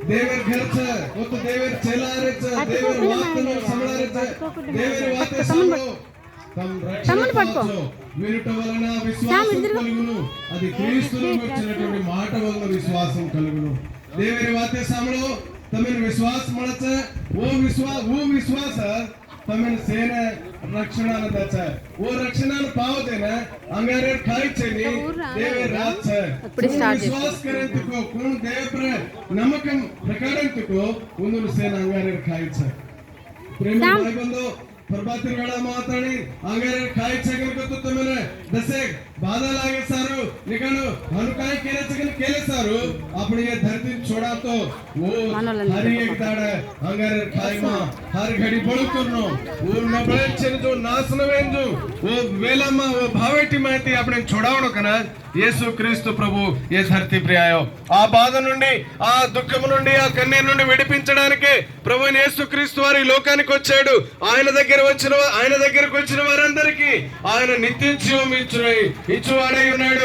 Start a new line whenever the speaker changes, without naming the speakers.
देवर घर छ वो तो देवर चला रे छ देवर वाक्यनु संभळारे छ देवर वाते సంలో తమ రక్షణ పొందొచ్చు వినుట వలన విశ్వాసం కలుగును అది క్రీస్తులో వచ్చినటువంటి మాట వలన విశ్వాసం కలుగును దేవరి వాతే సంలో తమను విశ్వాస મળે वो विश्वास तमें सेना रक्षणा न दचा वो रक्षणा न पाव देना अंगारे खाई छेनी देवे रात छ विश्वास करें तुको कोण देव पर नमकम प्रकारन तुको उन्नु सेना अंगारे खाई छ प्रेम भाई बंदो प्रभाती वेळा माताणी अंगारे खाई छ करतो तमेने दसे बाधा लागे सारू निकनो हनु काय केले छ केले सारू अपनी ये धरती छोड़ा तो वो हर एक दाड़ अंगारे खाई मा हर घड़ी बळू करनो वो नबळे छे जो नासनवेन जो वो वेला मा वो भावेटी माहिती अपने छोड़ावणो कना యేసు క్రీస్తు ప్రభు ఈ ధర్తి ప్రియాయో ఆ బాధ నుండి ఆ దుఃఖం నుండి ఆ కన్నీరు నుండి విడిపించడానికి ప్రభువైన యేసు క్రీస్తు వారు ఈ లోకానికి వచ్చాడు ఆయన దగ్గరకు వచ్చిన వారందరికీ ఆయన నిత్య జీవం ఇచ్చువాడై ఉన్నాడు